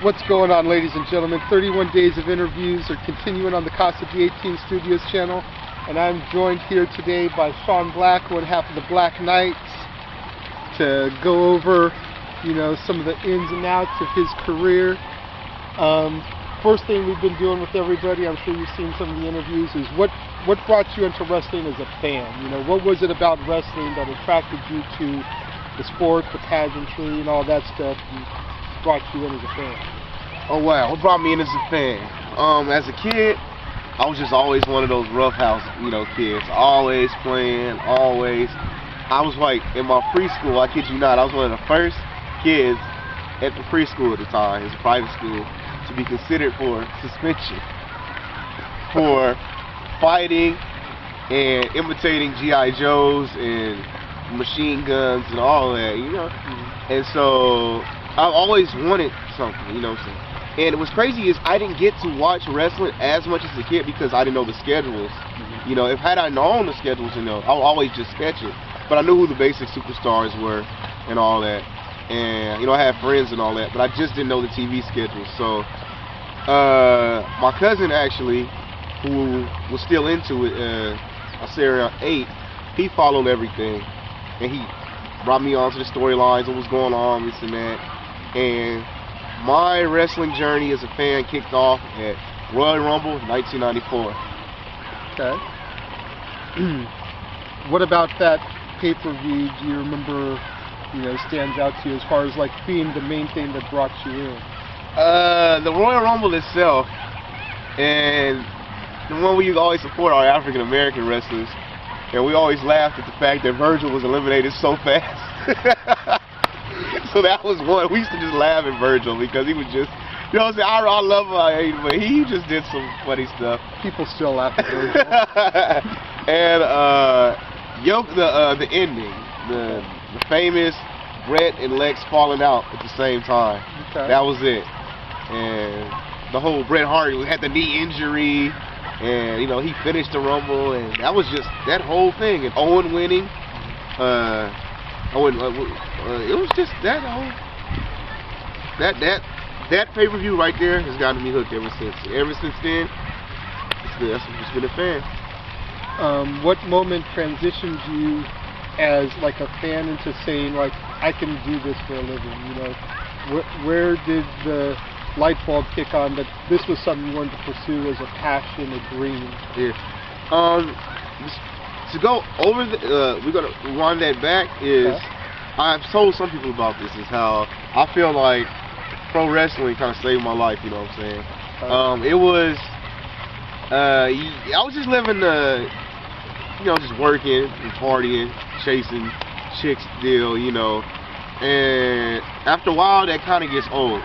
What's going on, ladies and gentlemen? 31 days of interviews are continuing on the Casa D18 Studios channel, and I'm joined here today by Sean Black, one half of the Black Knights, to go over, some of the ins and outs of his career. First thing we've been doing with everybody, I'm sure you've seen some of the interviews, is what brought you into wrestling as a fan? What was it about wrestling that attracted you to the sport, the pageantry, and all that stuff, and brought you in as a fan? Oh wow, what brought me in as a fan? As a kid, I was just always one of those roughhouse, kids. Always playing, always. I was like, in my preschool, I kid you not, I was one of the first kids at the preschool at the time, it's a private school, to be considered for suspension for fighting and imitating G.I. Joes and machine guns and all that, And so I always wanted something, And what's crazy is I didn't get to watch wrestling as much as a kid because I didn't know the schedules. If had I known the schedules, I'll always just sketch it. But I knew who the basic superstars were and all that. And I had friends and all that, but I just didn't know the TV schedule. So my cousin actually, who was still into it, I say around 8, he followed everything, and he brought me onto the storylines, what was going on, this and that. And my wrestling journey as a fan kicked off at Royal Rumble 1994. Okay. What about that pay-per-view do you remember, stands out to you as far as like being the main thing that brought you in? The Royal Rumble itself, and the one where you always support our African American wrestlers, and we always laughed at the fact that Virgil was eliminated so fast. So that was one. We used to just laugh at Virgil because he was just, I love him, I hate him, but he just did some funny stuff. People still laugh at Virgil. And the ending, the famous Brett and Lex falling out at the same time. Okay. That was it. And the whole Bret Hart had the knee injury, and he finished the Rumble, and that was just that whole thing. And Owen winning, it was just that whole that pay-per-view right there has gotten me hooked ever since. Ever since then, I've just been a fan. What moment transitioned you as like a fan into saying like I can do this for a living? Where did the light bulb kick on that this was something you wanted to pursue as a passion, a dream? Yeah. To go over we're gonna rewind that back is I've told some people about this, is how I feel like pro wrestling kind of saved my life. You know what I'm saying? It was I was just living just working and partying, chasing chicks deal, and after a while that kind of gets old,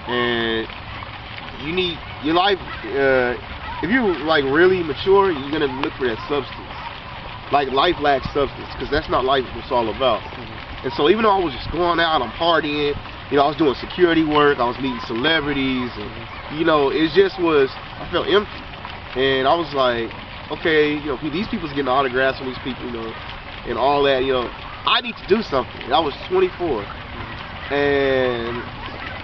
and you need your life. If you like really mature, you're gonna look for that substance. Like life lacks substance, because that's not life what's all about. And so even though I was just going out, I'm partying, I was doing security work, I was meeting celebrities, and it just was, I felt empty, and I was like, okay, these people's getting autographs from these people, and all that, I need to do something. And I was 24, and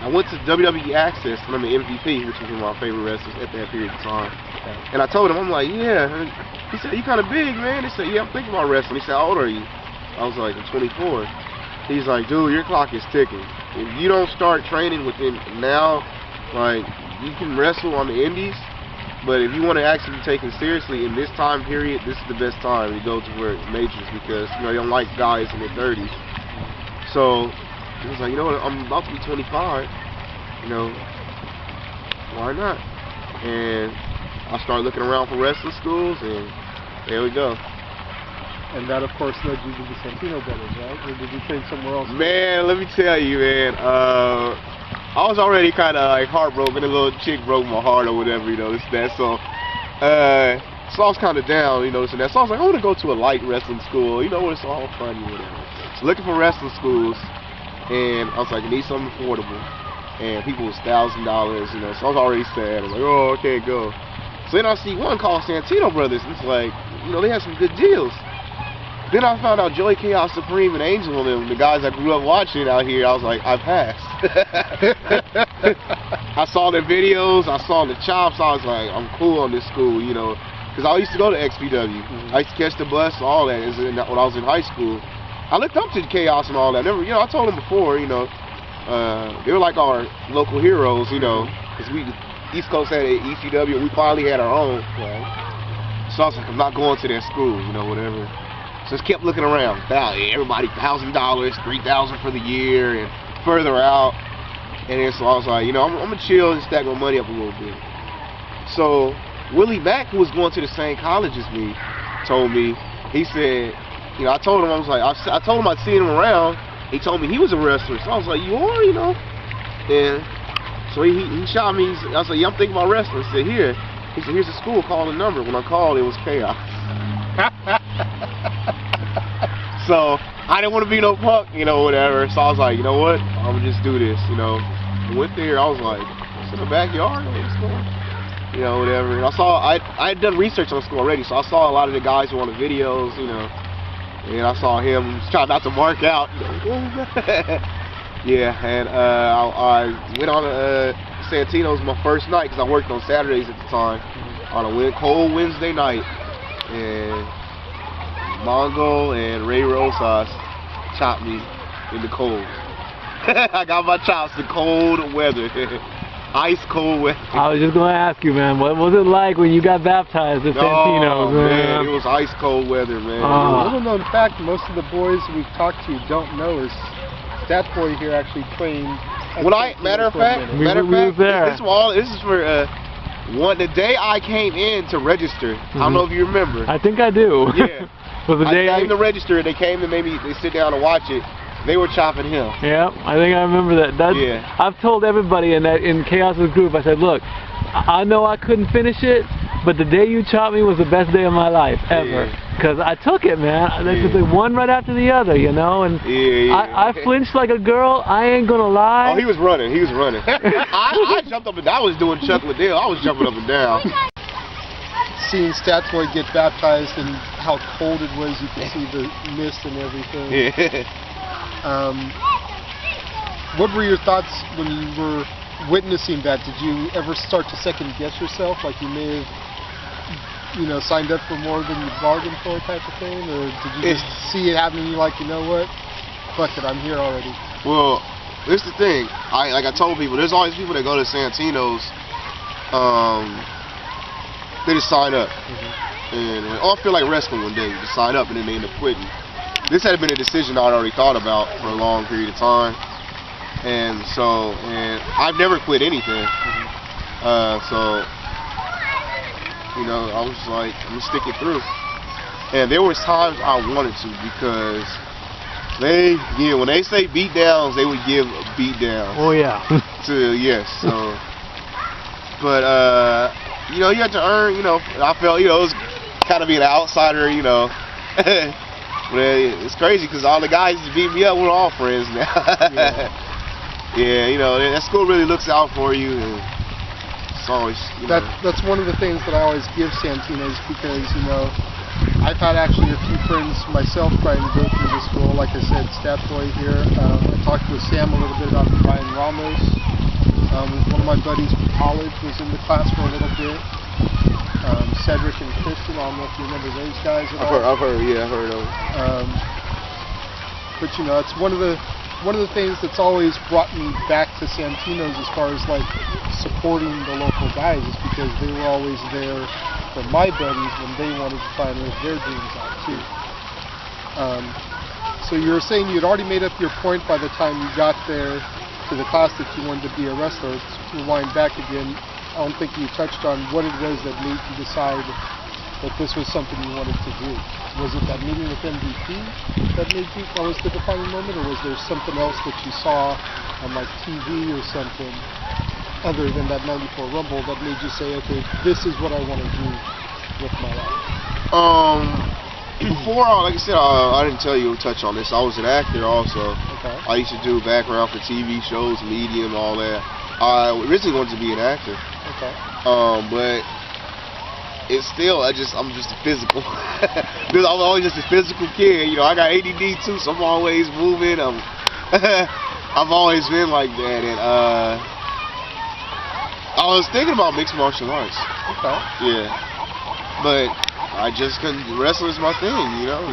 I went to WWE Access, and I'm the MVP, which was one of my favorite wrestlers at that period of time. And I told him, I'm like, yeah. And he said, you kind of big, man. He said, yeah, I'm thinking about wrestling. He said, how old are you? I was like, I'm 24. He's like, dude, your clock is ticking. If you don't start training within now, like, you can wrestle on the indies, but if you want to actually be taken seriously in this time period, this is the best time to go to where it's majors, because they don't like guys in their 30s. So he was like, I'm about to be 25. Why not? And I started looking around for wrestling schools, and there we go. And that, of course, led you to the Santino Brothers, right? Or did you train somewhere else? Man, let me tell you, man. I was already kind of like heartbroken. A little chick broke my heart or whatever, this and that. So I was kind of down, this and that. So I was like, I want to go to a light wrestling school, where it's all funny, whatever. So looking for wrestling schools, and I was like, I need something affordable. And people was $1,000, So I was already sad. I was like, oh, I can't go. So then I see one called Santino Brothers, and it's like, they have some good deals. Then I found out Joey Chaos Supreme and Angel and them, the guys I grew up watching out here. I was like, I passed. I saw their videos, I saw the chops. I was like, I'm cool on this school, you know, because I used to go to XPW. I used to catch the bus, all that. When I was in high school, I looked up to the Chaos and all that. Never, you know, I told them before, you know, they were like our local heroes, you know, because East Coast had an ECW, we finally had our own. Right? So I was like, I'm not going to that school, you know, whatever. So I just kept looking around. Everybody $1,000, $3,000 for the year, and further out. And then so I was like, you know, I'm gonna chill and stack my money up a little bit. So Willie Mack, who was going to the same college as me, told me. He said, you know, I told him, I was like, I told him I'd seen him around. He told me he was a wrestler. So I was like, you are, you know? And so he shot me. I was like, yeah, I'm thinking about wrestling. I said, here. He said, here's the school. Call the number. When I called, it was Chaos. So I didn't want to be no punk, you know, whatever. So I was like, you know what? I'm gonna just do this, you know. I went there. I was like, it's in the backyard. You know, whatever. And I had done research on the school already, so I saw a lot of the guys who were on the videos, you know. And I saw him trying not to mark out. Yeah, and I went on Santino's my first night because I worked on Saturdays at the time. On a cold Wednesday night, and Mongo and Ray Rosas chopped me in the cold. I got my chops in cold weather. Ice cold weather. I was just going to ask you, man, what was it like when you got baptized at Santino's? Man, it was ice cold weather, man. A little known fact, most of the boys we've talked to don't know is that boy here actually trained. Matter of fact, this is for the day I came in to register. I don't know if you remember. I think I do. Yeah. Was the day I came to register, they came to maybe they sit down and watch it. They were chopping him. Yeah, I think I remember that. Yeah. I've told everybody in Chaos's group, I said, look, I know I couldn't finish it, but the day you chopped me was the best day of my life, ever. Because I took it, man. That's just like one right after the other, you know? And I flinched like a girl, I ain't gonna lie. Oh, he was running. I jumped up and down. I was doing Chuck Liddell. I was jumping up and down. Seeing Statboy get baptized and how cold it was, you could see the mist and everything. Yeah. What were your thoughts when you were witnessing that? Did you ever start to second guess yourself, like you may have, you know, signed up for more than you bargained for, type of thing, or did you just see it happening and you're like, you know what, fuck it, I'm here already? Well, this is the thing. Like I told people, there's always people that go to Santino's. They just sign up, and I feel like wrestling one day. You just sign up and then they end up quitting. This had been a decision I'd already thought about for a long period of time, and I've never quit anything. So you know, I was like, I'm gonna stick it through. And there was times I wanted to, because when they say beat downs, they would give a beat down. Oh yeah. So, but you know, you have to earn. You know, I felt, you know, it was kind of being an outsider. You know. But it's crazy because all the guys that beat me up, we're all friends now. Yeah, you know, that school really looks out for you. And it's always, that's one of the things that I always give Santino's, because, you know, I've had actually a few friends myself trying to go through the school. Like I said, Statboy here. I talked with Sam a little bit about Ryan Ramos. One of my buddies from college was in the class for a little bit. Cedric and Christian, I don't know if you remember those guys at all. I've heard of them. But you know, it's one of the things that's always brought me back to Santino's as far as like supporting the local guys, is because they were always there for my buddies when they wanted to try and live their dreams out too. So you were saying you'd already made up your point by the time you got there to the class that you wanted to be a wrestler. To rewind back again, I don't think you touched on what it was that made you decide that this was something you wanted to do. Was it that meeting with MVP that was the defining moment, or was there something else that you saw on like TV or something other than that '94 Rumble that made you say, okay, this is what I want to do with my life? Before, like I said, I didn't tell you, touch on this. I was an actor also. Okay. I used to do background for TV shows, Medium, all that. I originally wanted to be an actor. Okay. But it's still, I'm just a physical. I'm always just a physical kid. You know, I got ADD too, so I'm always moving. I've always been like that, and I was thinking about mixed martial arts. Okay. Yeah, but I just couldn't. Wrestling's my thing, you know.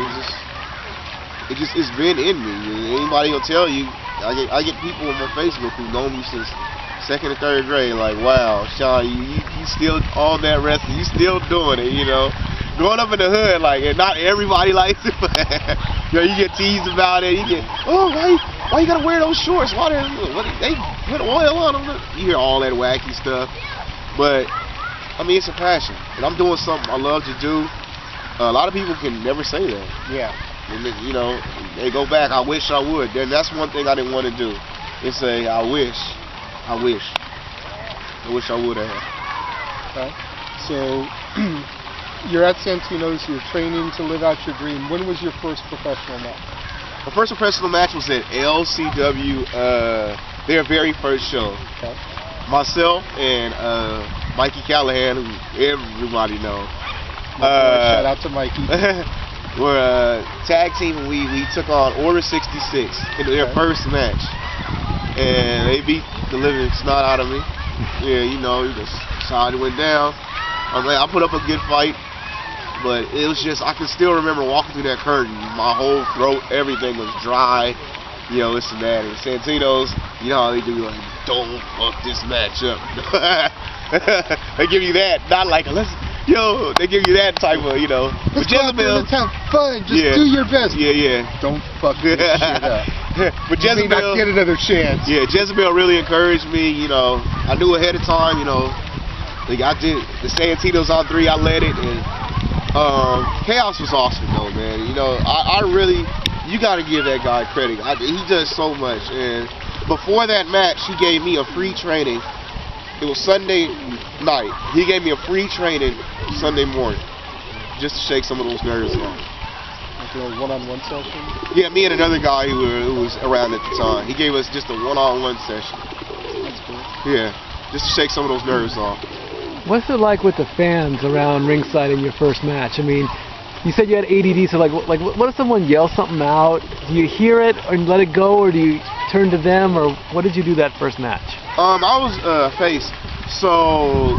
It's been in me. Anybody will tell you. I get people on my Facebook who know me since 2nd and 3rd grade. Like, wow, Sean, you still on that wrestling? You still doing it? You know, growing up in the hood, like, and not everybody likes it. But, you know, you get teased about it. You get, oh, why you gotta wear those shorts? Why they put oil on them? You hear all that wacky stuff. But I mean, it's a passion, and I'm doing something I love to do. A lot of people can never say that. Yeah. And then, you know, they go back, I wish I would. Then that's one thing I didn't want to do. Is say, I wish I would have. Okay. So you're at Santino's, you're training to live out your dream. When was your first professional match? My first professional match was at LCW, their very first show. Okay. Myself and Mikey Callahan, who everybody knows. Shout out to Mikey. We're a tag team, and we took on Order 66 in their first match. And they beat the living snot out of me. Yeah, you know, just how it went down. I put up a good fight, but it was just, I can still remember walking through that curtain. My whole throat, everything was dry, you know, this and that. And Santino's, you know how they do, like, don't fuck this match up. They give you that, not like, they give you that type of, you know. Let's go out there and have fun. Just do your best. Yeah. Don't fuck this shit up. But you may not get another chance. Yeah, Jezebel really encouraged me. You know, I knew ahead of time. You know, like I did the Santino's on 3. I led it, and Chaos was awesome though, man. You know, I really, you got to give that guy credit. He does so much. And before that match, he gave me a free training. It was Sunday night. He gave me a free training Sunday morning, just to shake some of those nerves off. Like a one-on-one session? Yeah, me and another guy who was around at the time. He gave us just a one-on-one session. That's cool. Yeah, just to shake some of those nerves off. What's it like with the fans around ringside in your first match? I mean, you said you had ADD, so like what if someone yells something out? Do you hear it and let it go, or do you turn to them, or what did you do that first match? I was face, so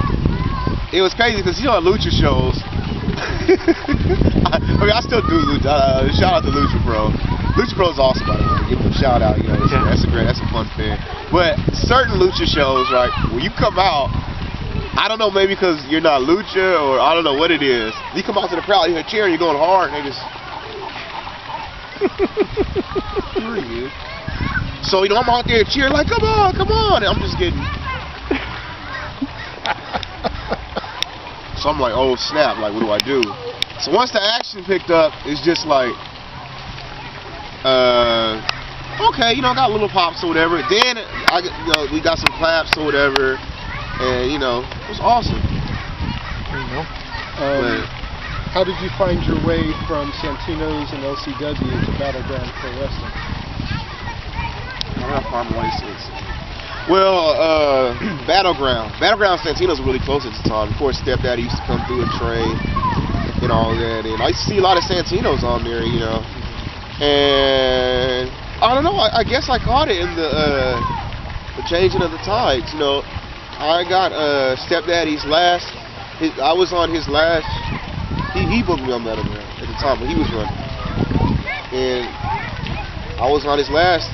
it was crazy because you know at Lucha shows. I mean, I still do Lucha. Shout out to Lucha Pro. Lucha Pro is awesome, by the way. Give them a shout out. You know, that's a fun thing. But certain Lucha shows, right? When you come out, I don't know, maybe because you're not Lucha or I don't know what it is. You come out to the crowd, you hear cheering, you're going hard, and they just. So, you know, I'm out there cheering like, come on, and I'm just getting. So I'm like, oh snap, like what do I do? So once the action picked up, it's just like, okay, you know, got little pops or whatever. Then we got some claps or whatever, and you know, it was awesome. There you go. How did you find your way from Santino's and LCW to Battleground Pro Wrestling? How did I find my way since? Well, Battleground Santino's were really close at the time. Of course, Stepdaddy used to come through and train and all that, and I used to see a lot of Santino's on there, you know. And I don't know, I guess I caught it in the changing of the tides, you know. I got Stepdaddy's last. I was on his last. He booked me on Battleground at the time, but he was running, and I was on his last.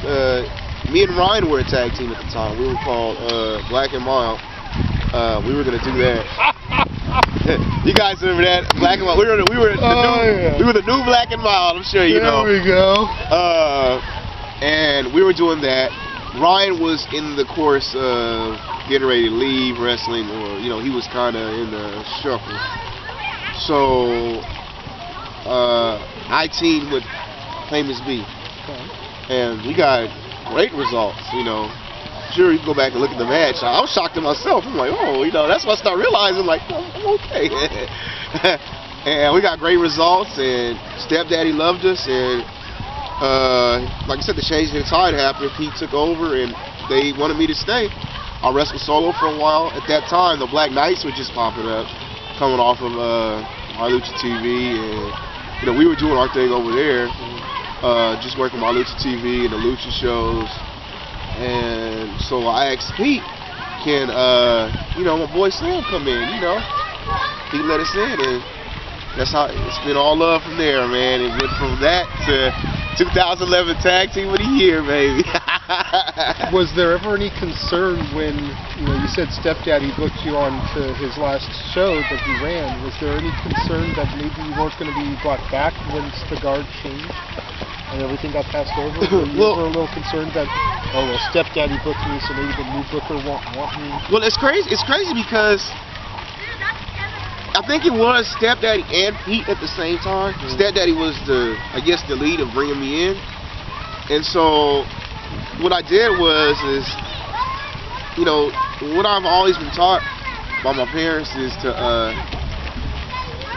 Me and Ryan were a tag team at the time. We were called Black and Mild. We were gonna do that. You guys remember that? Black and Mild. We were the new Black and Mild. I'm sure you know. There we go. And we were doing that. Ryan was in the course of getting ready to leave wrestling, or you know, he was kind of in the shuffle. So I teamed with Famous B, and we got great results, you know. Sure, you can go back and look at the match. I was shocked at myself. I'm like, oh, you know, that's when I start realizing, like, oh, I'm okay. And we got great results, and Stepdaddy loved us, and like I said, the change in the tide happened. Pete took over, and they wanted me to stay. I wrestled solo for a while. At that time, the Black Knights were just popping up. coming off of My Lucha TV, and you know, we were doing our thing over there, just working My Lucha TV and the Lucha shows. And so I asked Pete, can you know, my boy Sam come in? You know, he let us in, and that's how it's been all love from there, man. It went from that to 2011 Tag Team of the Year, baby. Was there ever any concern when, you know, you said Stepdaddy booked you on to his last show that he ran? Was there any concern that maybe you weren't going to be brought back once the guard changed and everything got passed over? Were you ever a little concerned that, oh, well, Stepdaddy booked me, so maybe the new booker won't want me? Well, it's crazy. It's crazy because I think it was Stepdaddy and Pete at the same time. Stepdaddy was I guess, the lead of bringing me in. And so what I did was, you know, what I've always been taught by my parents is to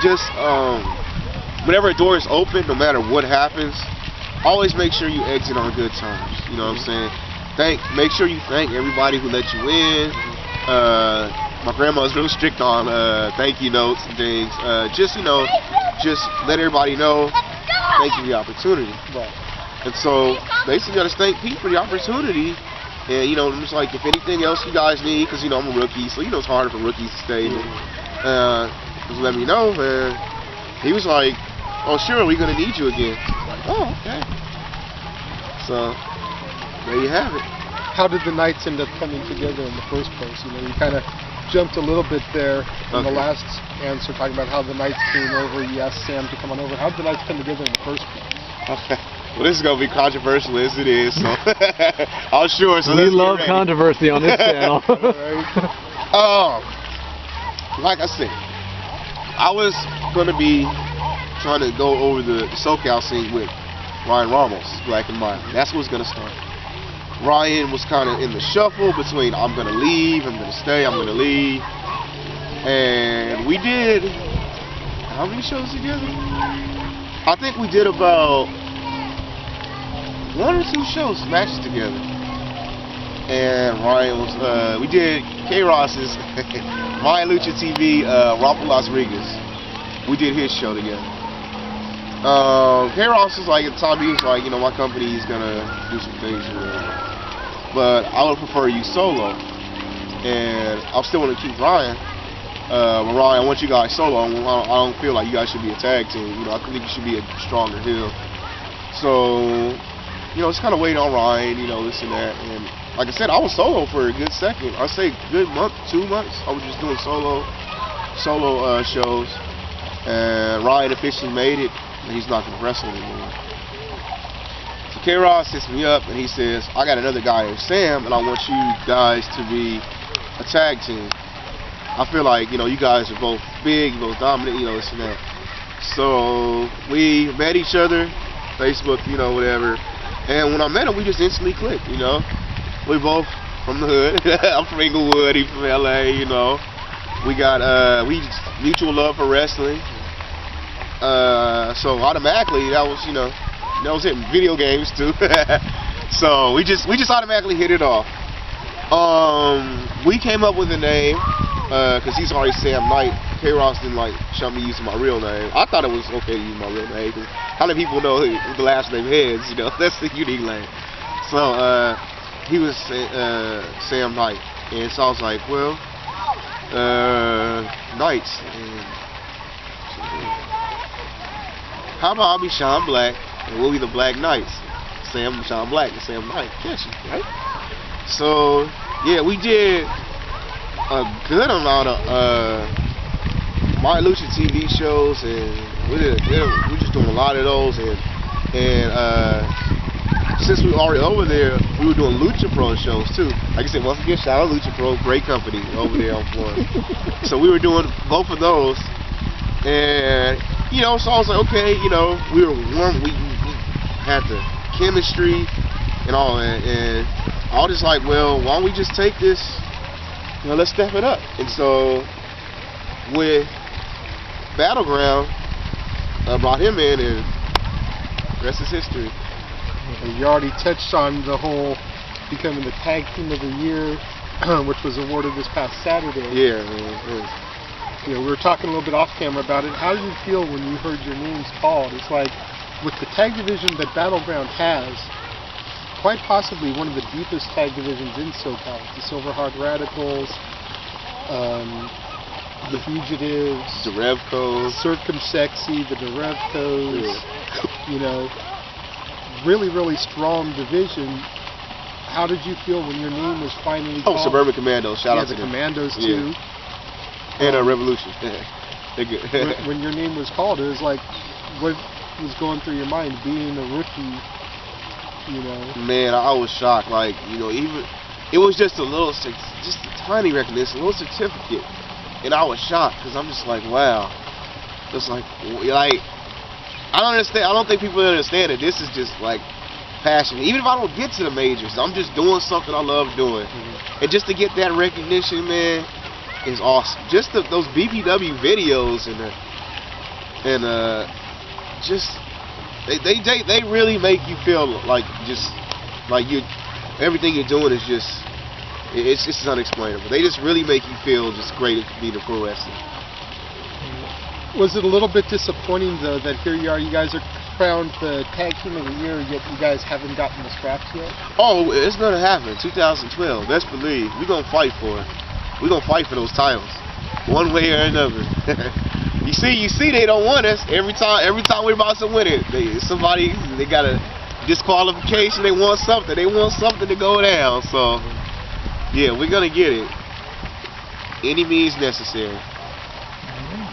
just, whenever a door is open, no matter what happens, always make sure you exit on good terms. You know what I'm saying? Make sure you thank everybody who let you in. My grandma was real strict on thank you notes and things. Just, you know, just let everybody know, thank you for the opportunity. Right. And so basically I just thank Pete for the opportunity. And, you know, just like if anything else you guys need, because, you know, I'm a rookie, so, you know, it's harder for rookies to stay. Just let me know. And he was like, oh, sure, we're going to need you again. Oh, okay. So there you have it. How did the nights end up coming together in the first place? You know, you kind of jumped a little bit there in the last answer, talking about how the nights came over. You asked Sam to come on over. How did the nights come together in the first place? Okay. Well, this is going to be controversial as it is, so I'm sure. So we love controversy on this channel. Like I said, I was going to be trying to go over the SoCal scene with Ryan Ramos, Black and Mild. That's what's going to start. Ryan was kind of in the shuffle between I'm going to leave, I'm going to stay, I'm going to leave. And we did, how many shows together? I think we did about 1 or 2 shows, matches together. And Ryan was, we did K-Ross's My Lucha TV, Rafa Las Vegas. We did his show together. K-Ross was like, at the time he was like, you know, my company is gonna do some things or whatever. But I would prefer you solo. And I still want to keep Ryan. But Ryan, I want you guys solo. I don't feel like you guys should be a tag team. You know, I think you should be a stronger heel. So, you know, it's kind of waiting on Ryan, you know, this and that. And like I said, I was solo for a good second. I'd say a good month, 2 months. I was just doing solo shows. And Ryan officially made it, and he's not going to wrestle anymore. So K-Ross hits me up, and he says, I got another guy named Sam, and I want you guys to be a tag team. I feel like, you know, you guys are both big, both dominant, you know, this and that. So we met each other, Facebook, you know, whatever. And when I met him, we just instantly clicked, you know. We both from the hood. I'm from Inglewood, he's from LA, you know. We got mutual love for wrestling. So automatically that was, you know, that was it. Video games too. So we just automatically hit it off. We came up with a name because he's already Sam Knight. K-Ross didn't like show me using my real name. I thought it was okay to use my real name because how many people know the last name Heads? You know, that's the unique name. So he was Sam Knight, and so I was like, well, Knights. How about I be Sean Black and we'll be the Black Knights? Sam, Sean Black, and Sam Knight. Catchy, right? So yeah, we did a good amount of My Lucha TV shows, and we're just doing a lot of those, and since we were already over there, we were doing Lucha Pro shows too. Like I said, once again, shout out Lucha Pro, great company over there on Florida. So we were doing both of those, and you know, so I was like, okay, you know, we were warm, we had the chemistry and all that, and I was just like, well, why don't we just take this, you know, let's step it up. And so with Battleground, I brought him in, and the rest is history. You already touched on the whole becoming the Tag Team of the Year, which was awarded this past Saturday. Yeah, man. You know, we were talking a little bit off camera about it. How did you feel when you heard your names called? It's like, with the tag division that Battleground has, quite possibly one of the deepest tag divisions in SoCal. The Silver Hard Radicals, the Fugitives, the Revcos, Circumsexy, the Revcos, you know, really, really strong division. How did you feel when your name was finally called? Oh, Suburban Commandos, shout out to the them. Commandos too. And Revolution. They're good. when your name was called, it was like, what was going through your mind being a rookie, you know? Man, I was shocked. Like, you know, even, it was just a little, just a tiny recognition, a little certificate. And I was shocked, because I'm just like, wow. Just like, I don't understand. I don't think people understand that this is just like passion. Even if I don't get to the majors, I'm just doing something I love doing. And just to get that recognition, man, is awesome. Just those BPW videos and just they really make you feel like just like everything you're doing is just it's unexplainable. They just really make you feel just great at being a pro wrestler. Was it a little bit disappointing though that here you are, you guys are crowned the Tag Team of the Year, yet you guys haven't gotten the straps yet? Oh, it's gonna happen. 2012. Best believe we're gonna fight for it. We're gonna fight for those titles, one way or another. You see, they don't want us. Every time we're about to win it, they got a disqualification. They want something. They want something to go down. So, yeah, we're gonna get it. Any means necessary.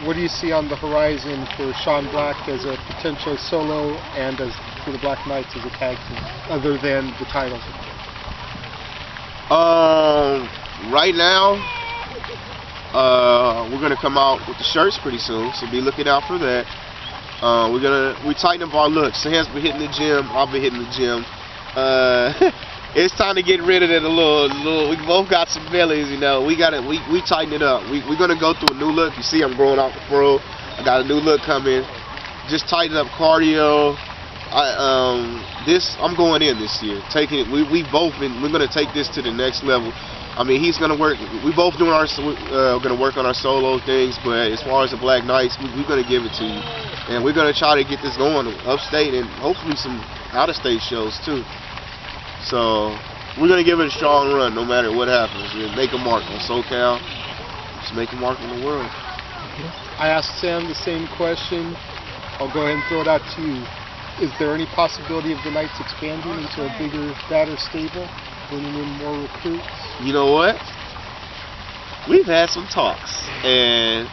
What do you see on the horizon for Sean Black as a potential solo and for the Black Knights as a tag team, other than the titles? Right now, we're gonna come out with the shirts pretty soon, so be looking out for that. We tighten up our looks. Sam's been hitting the gym. I've been hitting the gym. It's time to get rid of it a little. We both got some bellies, you know. We tighten it up. We're gonna go through a new look. You see, I'm growing out the fro. I got a new look coming. Just tighten up cardio. I'm going in this year. Taking it. We're gonna take this to the next level. I mean, he's gonna work. We both doing gonna work on our solo things, but as far as the Black Knights, we're gonna give it to you, and we're gonna try to get this going upstate and hopefully some out-of-state shows too. So we're gonna give it a strong run, no matter what happens. We'll make a mark on SoCal. Just make a mark in the world. I asked Sam the same question. I'll go ahead and throw it out to you. Is there any possibility of the Knights expanding into a bigger, fatter stable, bringing in more recruits? You know what? We've had some talks, and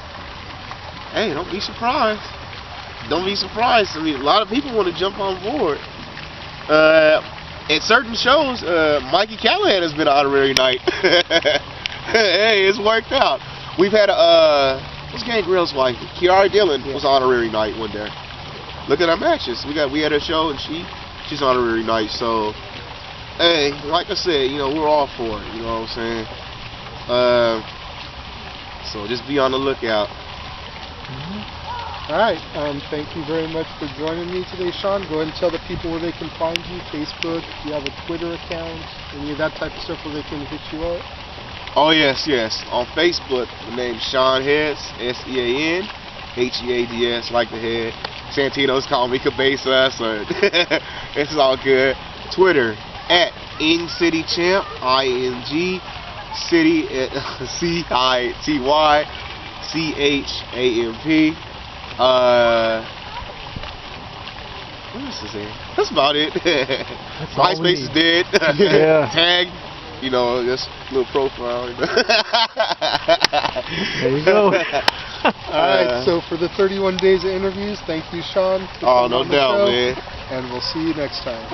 hey, don't be surprised. Don't be surprised. I mean, a lot of people want to jump on board. At certain shows, Mikey Callahan has been an honorary Knight. Hey, it's worked out. We've had what's Gangrel's wife? Kiara Dillon was honorary Knight one day. Look at our matches. We had a show and she's honorary Knight. So, hey, like I said, you know, we're all for it. You know what I'm saying? So just be on the lookout. All right. Thank you very much for joining me today, Sean. Go ahead and tell the people where they can find you. Facebook. Do you have a Twitter account? Any of that type of stuff where they can hit you up? Oh yes. On Facebook, the name's Sean Heads, SeanHeads, like the head. Santino's calling me Cabeza, so it's all good. Twitter @IngCityChamp, ING City CITYCHAMP. What else is there? That's about it. MySpace is dead. Yeah. Tagged. You know, just a little profile. There you go. Alright, so for the 31 days of interviews, thank you, Sean. Oh, no doubt, man. And we'll see you next time.